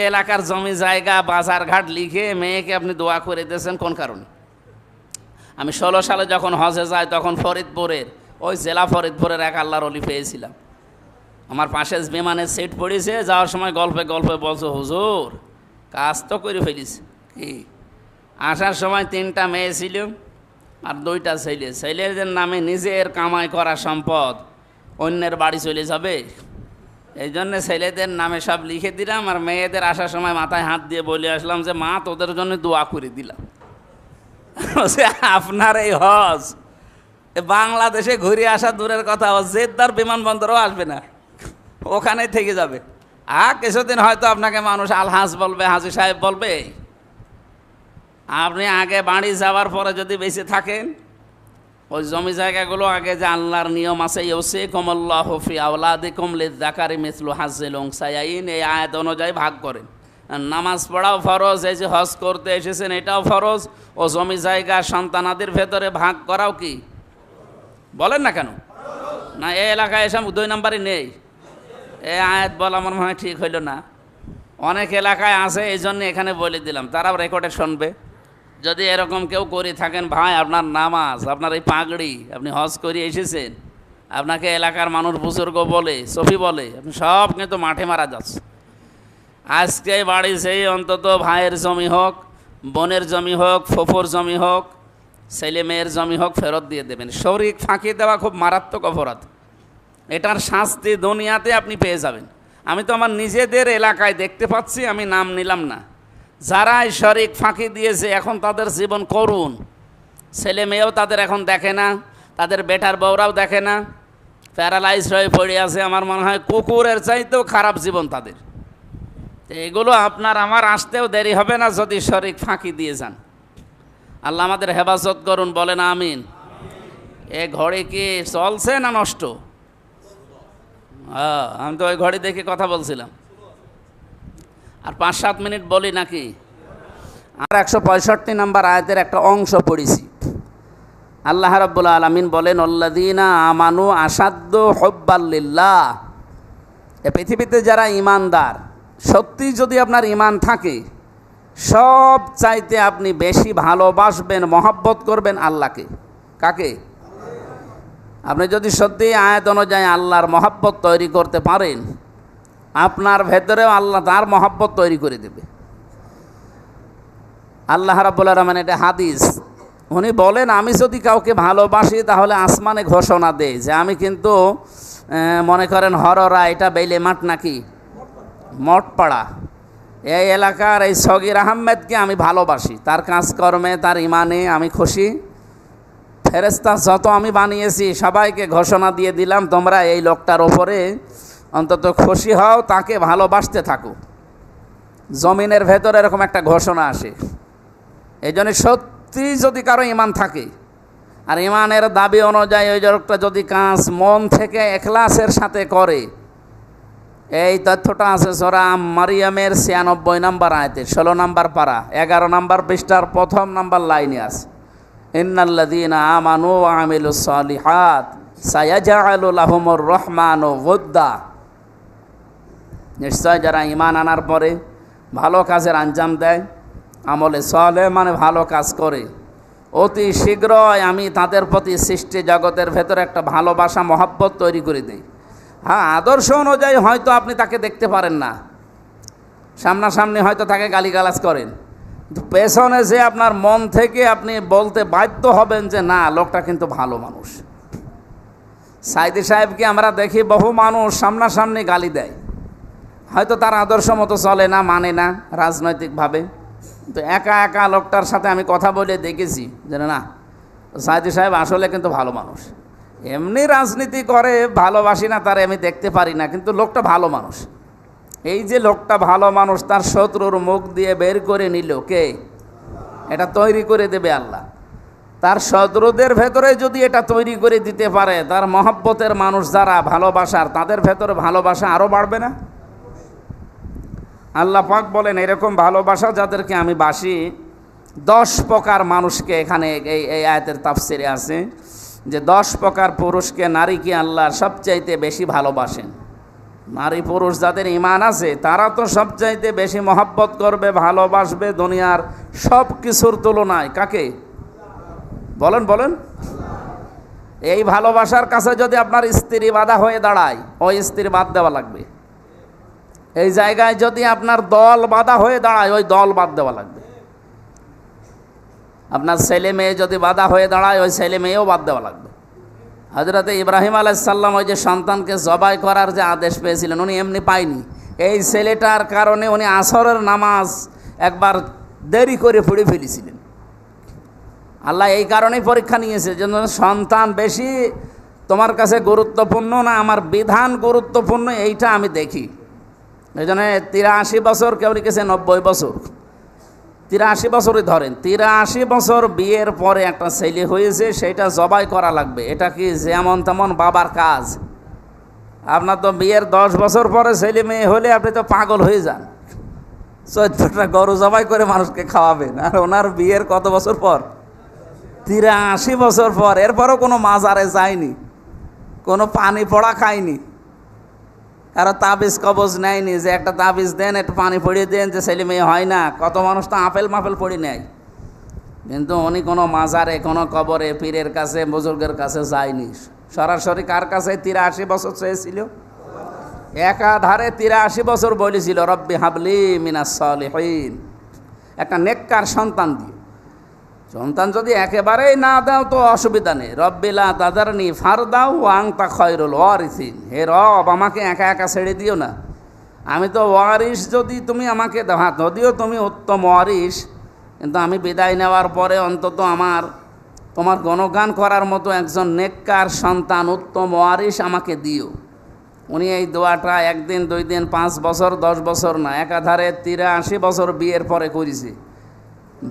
এলাকার জমি জায়গা, বাজার ঘাট লিখে মেয়েকে আপনি দোয়া করে দিয়েছেন কোন কারণে? আমি 16 সালে যখন হজে যাই তখন ফরিদপুরের, ওই জেলা ফরিদপুরের এক আল্লাহর ওলি পেয়েছিলাম। আমার পাশে বিমানের সিট পড়েছে, যাওয়ার সময় গল্পে গল্পে বলছো, হুজুর কাজ তো করে ফেলিস কি। আসার সময় 3টা মেয়ে ছিল আর 2টা ছেলে। ছেলেদের নামে নিজের কামাই করা সম্পদ অন্যের বাড়ি চলে যাবে, এই জন্য ছেলেদের নামে সব লিখে দিলাম। আর মেয়েদের আসার সময় মাথায় হাত দিয়ে বলে আসলাম যে মা তোদের জন্য দোয়া করে দিলাম। আপনার এই হজ বাংলাদেশে ঘুরে আসা দূরের কথা, জেদ্দার বিমানবন্দরও আসবে না, ওখানেই থেকে যাবে। কিছুদিন হয়তো আপনাকে মানুষ আলহাজ বলবে, হাজি সাহেব বলবে। আপনি আগে বাড়ি যাওয়ার পরে যদি বেঁচে থাকেন, ওই জমি জায়গাগুলো আগে যে আল্লাহর নিয়ম আছে, ইউসিকুমুল্লাহু ফি আওলাদিকুম লিয-যাকারি মিসলু হাজ্জিল উনসায়াইন, এই আয়াত অনুযায়ী ভাগ করেন। নামাজ পড়াও ফরজ, এই যে হজ করতে এসেছেন এটাও ফরজ, ও জমি জায়গা সন্তানাদের ভেতরে ভাগ করাও কি বলেন না কেন? না এই এলাকায় এসব 2 নম্বরই নেই, এই আয়াত বলা আমার মনে হয় ঠিক হইল না। অনেক এলাকায় আছে, এই জন্য এখানে বলে দিলাম, তারাও রেকর্ডে শুনবে। যদি এরকম কেউ করে থাকেন, ভাই আপনার নামাজ, আপনার এই পাগড়ি, আপনি হজ করে এসেছেন, আপনাকে এলাকার মানুষ বুজুর্গ বলে, সফি বলে, আপনি সব কিন্তু মাঠে মারা যাচ্ছে। আজকে বাড়ি সেই অন্তত ভাইয়ের জমি হোক, বোনের জমি হোক, ফুফুর জমি হোক, ছেলে মেয়ের জমি হোক, ফেরত দিয়ে দেবেন। শরিক ফাঁকি দেওয়া খুব মারাত্মক অপরাধ, এটার শাস্তি দুনিয়াতে আপনি পেয়ে যাবেন। আমি তো আমার নিজেদের এলাকায় দেখতে পাচ্ছি, আমি নাম নিলাম না, যারাই শরিক ফাঁকি দিয়েছে এখন তাদের জীবন করুণ। ছেলে মেয়েও তাদের এখন দেখে না, তাদের বেটার বউরাও দেখে না, প্যারালাইজ হয়ে পড়ে আছে। আমার মনে হয় কুকুরের চাইতেও খারাপ জীবন তাদের। এগুলো আপনার আমার আসতেও দেরি হবে না যদি শরিক ফাঁকি দিয়ে যান। আল্লাহ আমাদের হেফাজত করুন, বলেন আমিন। এ ঘড়ি কি চলছে না নষ্ট? আমি তো ওই ঘড়ি দেখে কথা বলছিলাম। আর 5-7 মিনিট বলি নাকি? আর 165 নম্বর আয়াতের একটা অংশ পড়েছি। আল্লাহ রাব্বুল আলামিন বলেন, আল্লাযীনা আমানু আশাদ্দু হুব্বাল লিল্লাহ। এ পৃথিবীতে যারা ঈমানদার, সত্যি যদি আপনার ঈমান থাকে, সব চাইতে আপনি বেশি ভালোবাসবেন, মহব্বত করবেন আল্লাহকে। কাকে? আপনি যদি সত্যি আয়াত অনুযায়ী আল্লাহর মহব্বত তৈরি করতে পারেন, আপনার ভেতরেও আল্লাহ তার মহব্বত তৈরি করে দেবে। আল্লাহ রাব্বুল আলামিন, এটা হাদিস, উনি বলেন আমি যদি কাউকে ভালোবাসি তাহলে আসমানে ঘোষণা দেয় যে আমি কিন্তু মনে করেন হররা, এটা বেইলে মাঠ নাকি মঠপাড়া, এই এলাকার এই সগির আহমেদকে আমি ভালোবাসি, তার কাজকর্মে, তার ইমানে আমি খুশি। ফেরেশতা যত আমি বানিয়েছি সবাইকে ঘোষণা দিয়ে দিলাম, তোমরা এই লোকটার ওপরে অন্তত খুশি হও, তাকে ভালোবাসতে থাকো। জমিনের ভেতরে এরকম একটা ঘোষণা আসে। এই জন্য সত্যি যদি কারো ঈমান থাকে, আর ঈমানের দাবি অনুযায়ী ওই লোকটা যদি কাজ মন থেকে ইখলাসের সাথে করে, এই তথ্যটা আছে সূরা মারিয়ামের 96 নম্বর আয়াতে 16 নম্বর পারা 11 নম্বর পৃষ্ঠার 1ম নম্বর লাইনে আছে, ইন্নাল্লাযীনা আমানু ওয়া আমিলুস সালিহাত সায়াজআলু লাহুমুর রহমানু ওয়ুদ্দা। নিশ্চয় যারা ঈমান আনার পরে ভালো কাজের আঞ্জাম দেয়, আমলে সালেহ মানে ভালো কাজ করে, অতি শীঘ্রই আমি তাদের প্রতি সৃষ্টি জগতের ভেতরে একটা ভালোবাসা, মহব্বত তৈরি করে দিই। হ্যাঁ, আদর্শ অনুযায়ী হয়তো আপনি তাকে দেখতে পারেন না, সামনাসামনি হয়তো তাকে গালিগালাজ করেন, কিন্তু পেছনে যে আপনার মন থেকে আপনি বলতে বাধ্য হবেন যে না, লোকটা কিন্তু ভালো মানুষ। সাইদি সাহেবকে আমরা দেখি বহু মানুষ সামনাসামনি গালি দেয়, হয়তো তার আদর্শ মতো চলে না, মানে না রাজনৈতিকভাবে, কিন্তু একা একা লোকটার সাথে আমি কথা বলে দেখেছি যে না, সাইদি সাহেব আসলে কিন্তু ভালো মানুষ। এমনি রাজনীতি করে, ভালোবাসি না তারে, আমি দেখতে পারি না, কিন্তু লোকটা ভালো মানুষ। এই যে লোকটা ভালো মানুষ, তার শত্রুর মুখ দিয়ে বের করে নিল কে? এটা তৈরি করে দেবে আল্লাহ। তার শত্রুদের ভেতরে যদি এটা তৈরি করে দিতে পারে, তার মহব্বতের মানুষ যারা ভালোবাসার, তাদের ভেতরে ভালোবাসা আরও বাড়বে না? আল্লাহ পাক বলেন, এরকম ভালোবাসা যাদেরকে আমি বাসি, 10 প্রকার মানুষকে, এখানে এই আয়াতের তাফসিরে আছে যে 10 প্রকার পুরুষকে, নারীকে আল্লাহ সবচাইতে বেশি ভালোবাসেন। নারী পুরুষ যাদের ঈমান আছে তারা তো সবচাইতে বেশি মহব্বত করবে, ভালোবাসবে দুনিয়ার সব কিছুর তুলনায়। কাকে বলেন বলেন? এই ভালোবাসার কাছে যদি আপনার স্ত্রী বাধা হয়ে দাঁড়ায়, ওই স্ত্রী বাদ দেওয়া লাগবে। এই জায়গায় যদি আপনার দল বাধা হয়ে দাঁড়ায়, ওই দল বাদ দেওয়া লাগবে। আপনার ছেলে মেয়ে যদি বাধা হয়ে দাঁড়ায়, ওই ছেলে মেয়েও বাদ দেওয়া লাগবে। হযরত ইব্রাহিম আলাইহিস সালাম ওই যে সন্তানকে জবাই করার যে আদেশ পেয়েছিলেন, উনি এমনি পায়নি। এই ছেলেটার কারণে উনি আসরের নামাজ একবার দেরি করে পড়ে ফেলেছিলেন। আল্লাহ এই কারণেই পরীক্ষা নিয়েছে, যেন সন্তান বেশি তোমার কাছে গুরুত্বপূর্ণ না, আমার বিধান গুরুত্বপূর্ণ, এইটা আমি দেখি। এই জন্য 83 বছর, কেউ লিখেছে 90 বছর, 83 বছরই ধরেন। 83 বছর বিয়ের পরে একটা ছেলে হয়েছে, সেটা জবাই করা লাগবে। এটা কি যেমন তেমন বাবার কাজ? আপনার তো বিয়ের 10 বছর পরে ছেলে মেয়ে হলে আপনি তো পাগল হয়ে যান, 14টা গরু জবাই করে মানুষকে খাওয়াবেন। আর ওনার বিয়ের কত বছর পর? 83 বছর পর। এরপরও কোনো মাজারে যায়নি, কোনো পানি পড়া খায়নি, কারো তাবিজ কবজ নেয়নি যে একটা তাবিজ দেন, একটু পানি পড়িয়ে দেন যে ছেলে মেয়ে হয় না। কত মানুষ তো আপেল মাপেল পড়ি নেয়, কিন্তু উনি কোনো মাজারে, কোনো কবরে, পীরের কাছে, বুজুর্গের কাছে যায়নি। সরাসরি কার কাছে 83 বছর চেয়েছিল? একাধারে 83 বছর বলেছিল, রব্বি হাবলি মিনাস সালিহিন, একটা নেককার সন্তান দিও। সন্তান যদি একেবারেই না দাও তো অসুবিধা নেই। রব্বি লা তাযারনি ফারদাও ওয়া আনতা খায়রুল ওয়ারিসিন, হে রব আমাকে একা একা ছেড়ে দিও না, আমি তো ওয়ারিস যদি তুমি আমাকে দাও, যদিও তুমি উত্তম ওয়ারিস, কিন্তু আমি বিদায় নেওয়ার পরে অন্তত আমার তোমার গণগান করার মতো একজন নেককার সন্তান, উত্তম ওয়ারিস আমাকে দিও। উনি এই দোয়াটা 1 দিন 2 দিন 5 বছর 10 বছর না, একাধারে 83 বছর বিয়ের পরে করেছে।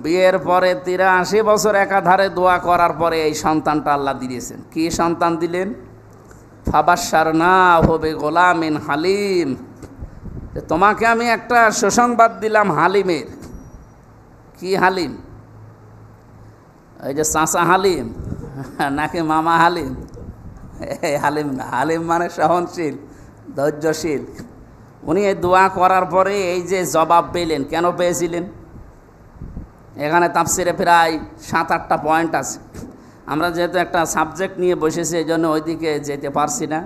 বিয়ের পরে 83 বছর একাধারে দোয়া করার পরে এই সন্তানটা আল্লাহ দিয়েছেন। কি সন্তান দিলেন? ফাবাশশারনাহু বিগুলামিন হালিম, তোমাকে আমি একটা সুসংবাদ দিলাম হালিমের। কি হালিম? এই যে চাচা হালিম নাকি মামা হালিম? এই হালিম না, হালিম মানে সহনশীল, ধৈর্যশীল। উনি এই দোয়া করার পরে এই যে জবাব পেলেন, কেন পেয়েছিলেন? এখানে তাফসিরে প্রায় 7-8টা পয়েন্ট আছে। আমরা যেহেতু একটা সাবজেক্ট নিয়ে বসেছি, এই জন্য ওইদিকে যেতে পারছি না।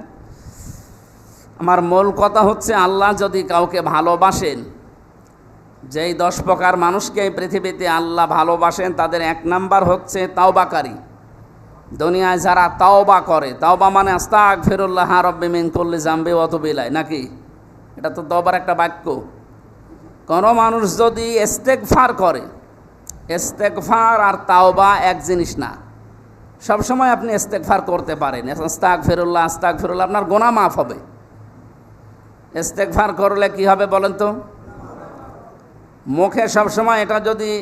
আমার মূল কথা হচ্ছে, আল্লাহ যদি কাউকে ভালোবাসেন, যেই 10 প্রকার মানুষকে এই পৃথিবীতে আল্লাহ ভালোবাসেন, তাদের 1 নাম্বার হচ্ছে তাওবাকারী। দুনিয়ায় যারা তাওবা করে, তাওবা মানে আস্তাগফিরুল্লাহ রাব্বি মিন কুল্লি যামবি ওয়া তুবু ইলাইহি, নাকি? এটা তো তওবার একটা বাক্য। কোনো মানুষ যদি ইস্তেগফার করে, ইস্তেগফার আর তাওবা এক জিনিস না। সবসময় আপনি ইস্তেগফার করতে পারেন, আস্তাগফিরুল্লাহ আস্তাগফিরুল্লাহ, আপনার গুনাহ মাফ হবে। ইস্তেগফার করলে কি হবে বলেন তো? মুখে সবসময় এটা যদি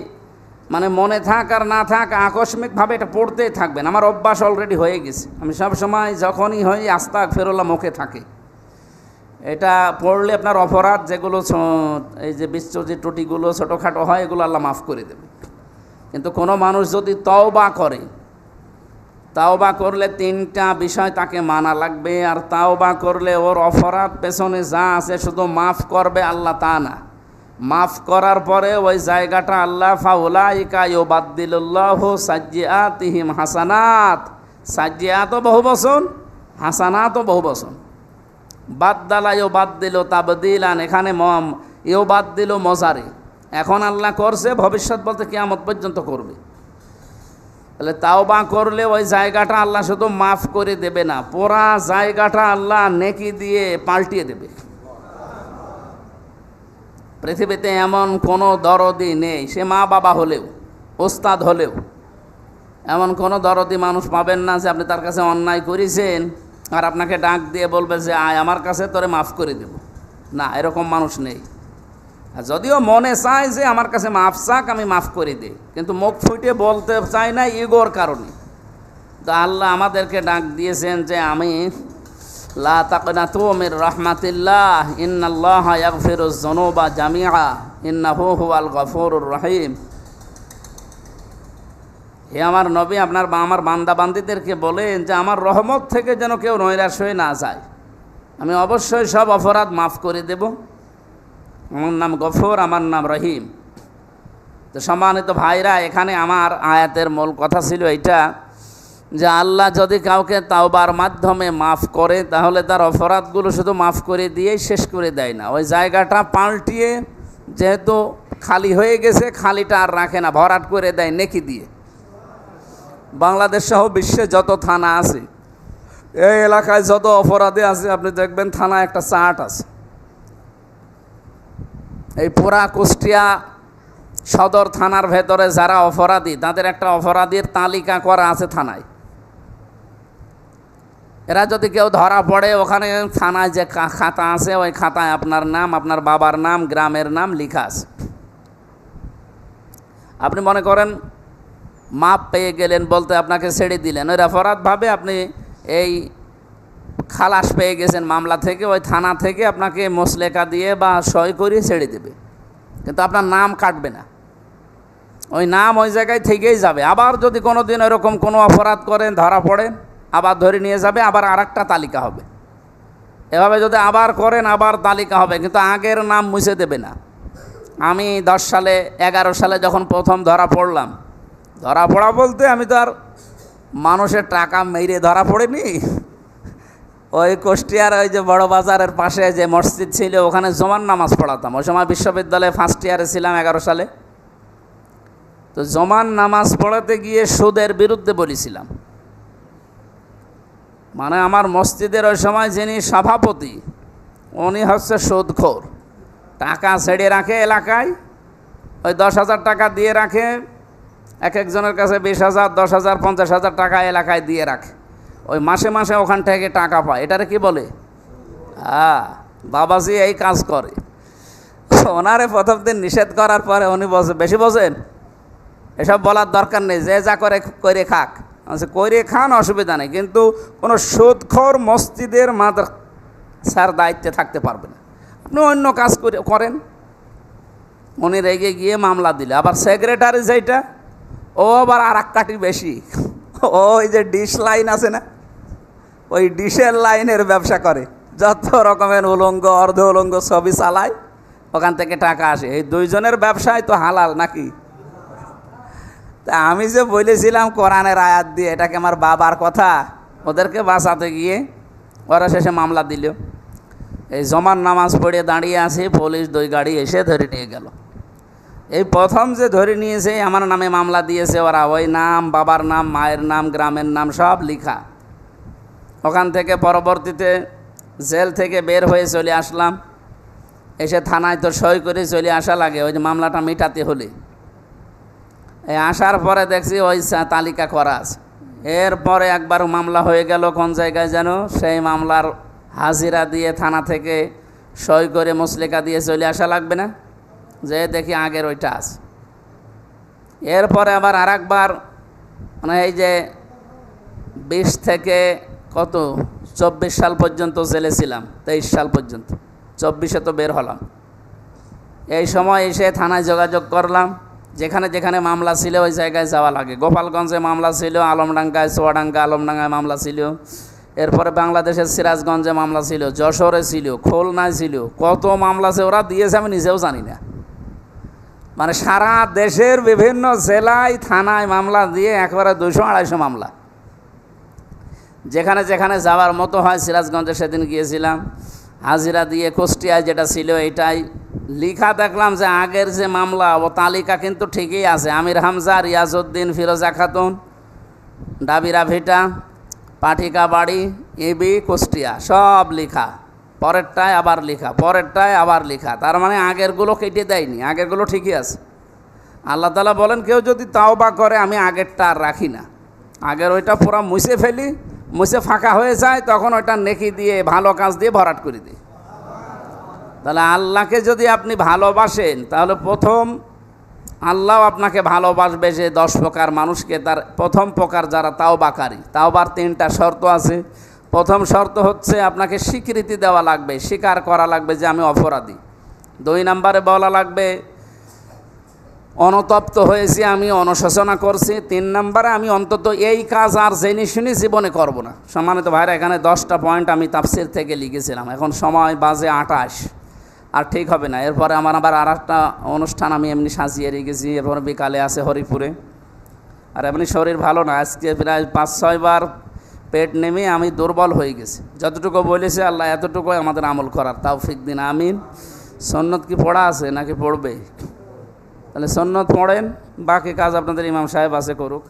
মানে মনে থাক আর না থাক, আকস্মিকভাবে এটা পড়তেই থাকবেন। আমার অভ্যাস অলরেডি হয়ে গেছে, আমি সবসময় যখনই হই আস্তাগফিরুল্লাহ মুখে থাকে। এটা পড়লে আপনার অপরাধ যেগুলো, এই যে বিশ্ব যে ত্রুটিগুলো ছোটোখাটো হয়, এগুলো আল্লাহ মাফ করে দেবে। কিন্তু কোনো মানুষ যদি তওবা করে, তাওবা করলে 3টা বিষয় তাকে মানা লাগবে। আর তাওবা করলে ওর অপরাধ পেছনে যা আছে শুধু মাফ করবে আল্লাহ, তা না। মাফ করার পরে ওই জায়গাটা আল্লাহ ফাউলাইকা ইউবাদদিলুল্লাহু সাজ্জিআতিহিম হাসানাত, সাজ্জিআতও বহু বচন, হাসানাতও বহু বচন। বাদ্দালা ইউবাদদিলু তাবদিলান, এখানে ইউবাদদিলু মজারে, এখন আল্লাহ করছে, ভবিষ্যৎ বলতে কিয়ামত পর্যন্ত করবে। তাহলে তাওবা করলে ওই জায়গাটা আল্লাহ শুধু মাফ করে দেবে না, পুরা জায়গাটা আল্লাহ নেকি দিয়ে পাল্টিয়ে দেবে। পৃথিবীতে এমন কোনো দরদি নেই, সে মা বাবা হলেও, ওস্তাদ হলেও, এমন কোনো দরদি মানুষ পাবেন না যে আপনি তার কাছে অন্যায় করেছেন আর আপনাকে ডাক দিয়ে বলবে যে আয় আমার কাছে তোরে মাফ করে দেব। না, এরকম মানুষ নেই। আর যদিও মনে চায় যে আমার কাছে মাফ চাক, আমি মাফ করে দিই, কিন্তু মুখ ফুটে বলতে চায় না, ইগোর কারণে। তো আল্লাহ আমাদেরকে ডাক দিয়েছেন যে আমি লা তাকনাতু মির রাহমাতিল্লাহ ইন্নাল্লাহা ইয়াগফিরুয যুনুবা জামিআ ইন্নাহু হুয়াল গফুরুর রহিম। হে আমার নবী, আমার বান্দা বান্দীদেরকে বলেন যে আমার রহমত থেকে যেন কেউ নৈরাশ হয়ে না যায়। আমি অবশ্যই সব অপরাধ মাফ করে দেব। আমার নাম গফুর, আমার নাম রহিম। তো সম্মানিত ভাইরা, এখানে আমার আয়াতের মূল কথা ছিল এইটা যে আল্লাহ যদি কাউকে তাওবার মাধ্যমে মাফ করে তাহলে তার অপরাধগুলো শুধু মাফ করে দিয়েই শেষ করে দেয় না, ওই জায়গাটা পাল্টিয়ে যেহেতু খালি হয়ে গেছে খালিটা আর রাখে না, ভরাট করে দেয় নেকি দিয়ে। বাংলাদেশ সহ বিশ্বে যত থানা আছে, এই এলাকায় যত অপরাধী আছে, আপনি দেখবেন থানায় একটা চার্ট আছে। এই পুরা কুষ্টিয়া সদর থানার ভেতরে যারা অপরাধী তাদের একটা অপরাধীর তালিকা করা আছে থানায়। এরা যদি কেউ ধরা পড়ে, ওখানে থানায় যে খাতা আছে ওই খাতায় আপনার নাম, আপনার বাবার নাম, গ্রামের নাম লেখা আছে। আপনি মনে করেন মাপ পেয়ে গেলেন বলতে আপনাকে ছেড়ে দিলেন, ওই অপরাধভাবে আপনি এই খালাস পেয়ে গেছেন মামলা থেকে, ওই থানা থেকে আপনাকে মোসলেকা দিয়ে বা সই করিয়ে ছেড়ে দেবে, কিন্তু আপনার নাম কাটবে না, ওই নাম ওই জায়গায় থেকেই যাবে। আবার যদি কোনো দিন এরকম কোনো অপরাধ করেন, ধরা পড়েন, আবার ধরে নিয়ে যাবে, আবার আরেকটা তালিকা হবে। এভাবে যদি আবার করেন আবার তালিকা হবে, কিন্তু আগের নাম মুছে দেবে না। আমি 10 সালে 11 সালে যখন প্রথম ধরা পড়লাম, ধরা পড়া বলতে আমি তো আর মানুষের টাকা মেরে ধরা পড়িনি। ওই কুষ্টিয়ার ওই যে বড় বাজারের পাশে যে মসজিদ ছিল ওখানে জুমার নামাজ পড়াতাম। ওই সময় বিশ্ববিদ্যালয়ে ফার্স্ট ইয়ারে ছিলাম 11 সালে। তো জুমার নামাজ পড়াতে গিয়ে সুদের বিরুদ্ধে বলেছিলাম। মানে আমার মসজিদের ওই সময় যিনি সভাপতি উনি হচ্ছে সুদখোর, টাকা ছেড়ে রাখে এলাকায়, ওই 10,000 টাকা দিয়ে রাখে, এক একজনের কাছে 20,000, 10,000, 50,000 টাকা এলাকায় দিয়ে রাখে, ওই মাসে মাসে ওখান থেকে টাকা পায়। এটারে কি বলে? বাবাজি এই কাজ করে। ওনারে প্রথম দিন নিষেধ করার পরে উনি বলছে, বেশি বোঝেন, এসব বলার দরকার নেই, যে যা করে করে খাক। আচ্ছা, করে খান, অসুবিধা নেই, কিন্তু কোনো সুদখোর মসজিদের মাদ্রাসার দায়িত্বে থাকতে পারবে না, আপনি অন্য কাজ করেন। উনি রেগে গিয়ে মামলা দিলে। আবার সেক্রেটারি যেটা, ও আবার আর এক কাটি বেশি, ওই যে ডিশ লাইন আছে না, ওই ডিশের লাইনের ব্যবসা করে, যত রকমের উলঙ্গ অর্ধ উলঙ্গ ছবি চালায়, ওখান থেকে টাকা আসে। এই দুইজনের ব্যবসায় তো হালাল নাকি? তা আমি যে বলেছিলাম কোরআনের আয়াত দিয়ে, এটাকে আমার বাবার কথা, ওদেরকে বাঁচাতে গিয়ে ওরা শেষে মামলা দিল। এই জমার নামাজ পড়ে দাঁড়িয়ে আছে, পুলিশ 2 গাড়ি এসে ধরে নিয়ে গেল। এই প্রথম যে ধরে নিয়েছে আমার নামে মামলা দিয়েছে ওরা, ওই নাম, বাবার নাম, মায়ের নাম, গ্রামের নাম সব লেখা। ওখান থেকে পরবর্তীতে জেল থেকে বের হয়ে চলে আসলাম, এসে থানায় তো সই করে চলে আসা লাগে ওই যে মামলাটা মেটাতে হলে। এই আসার পরে দেখছি ওই তালিকা করা আছে। এরপরে একবার মামলা হয়ে গেল কোন জায়গায় যেন, সেই মামলার হাজিরা দিয়ে থানা থেকে সই করে মুসলেকা দিয়ে চলে আসা লাগবে না, যে দেখি আগের ওইটা আছে। এরপরে আবার আর একবার, মানে এই যে 20 থেকে 24 সাল পর্যন্ত জেলে ছিলাম, 23 সাল পর্যন্ত, 24-এ তো বের হলাম। এই সময় এসে থানায় যোগাযোগ করলাম, যেখানে যেখানে মামলা ছিল ওই জায়গায় যাওয়া লাগে। গোপালগঞ্জে মামলা ছিল, আলমডাঙ্গায়, চুয়াডাঙ্গা, আলমডাঙ্গায় মামলা ছিল, এরপরে বাংলাদেশের সিরাজগঞ্জে মামলা ছিল, যশোরে ছিল, খুলনায় ছিল, কত মামলা আছে ওরা দিয়েছে আমি নিজেও জানি না। মানে সারা দেশের বিভিন্ন জেলায় থানায় মামলা দিয়ে একবারে 200-250 মামলা, যেখানে যেখানে যাওয়ার মতো হয়। সিরাজগঞ্জে সেদিন গিয়েছিলাম, হাজিরা দিয়ে কুষ্টিয়ায় যেটা ছিল এটাই লিখা দেখলাম যে আগের যে মামলা ও তালিকা কিন্তু ঠিকই আছে। আমির হামজা, রিয়াজউদ্দিন, ফিরোজা খাতুন, ডাবিরা ভিটা, পাঠিকা বাড়ি, এবি কুষ্টিয়া, সব লেখা। পরেরটায় আবার লেখা, পরেরটায় আবার লেখা। তার মানে আগেরগুলো কেটে দেয়নি, আগেরগুলো ঠিকই আছে। আল্লাহ তাআলা বলেন, কেউ যদি তাওবা করে আমি আগেরটা আর রাখি না, আগের ওইটা পুরো মুছে ফেলি, মুছে ফাঁকা হয়ে যায়, তখন ওইটা নেকি দিয়ে ভালো কাজ দিয়ে ভরাট করে দিই। তাহলে আল্লাহকে যদি আপনি ভালোবাসেন তাহলে প্রথম আল্লাহ আপনাকে ভালোবাসবে যে 10 প্রকার মানুষকে। তার প্রথম প্রকার যারা তাওবাকারী। তাওবার 3টা শর্ত আছে। প্রথম শর্ত হচ্ছে আপনাকে স্বীকৃতি দেওয়া লাগবে, স্বীকার করা লাগবে যে আমি অপরাধী। 2 নম্বরে বলা লাগবে অনুতপ্ত হয়েছি, আমি অনুশোচনা করছি। 3 নম্বরে আমি অন্তত এই কাজ আর জেনে শুনি জীবনে করব না। সম্মানিত ভাইরা, এখানে 10টা পয়েন্ট আমি তাফসীর থেকে লিখেছিলাম। এখন সময় বাজে 28, আর ঠিক হবে না। এরপরে আমার আবার আর একটা অনুষ্ঠান আমি এমনি সাজিয়ে রেখেছি। এরপরে বিকালে আছে হরিপুরে। আর এমনি শরীর ভালো না, আজকে প্রায় 5-6 বার পেট নেমে আমি দুর্বল হয়ে গেছি। যতটুকু বলেছে আল্লাহ এতটুকুই আমাদের আমল করার তৌফিক দিন, আমিন। সুন্নত কি পড়া আছে নাকি পড়বে? তাহলে সুন্নত পড়েন, বাকি কাজ আপনাদের ইমাম সাহেব আছে করুক।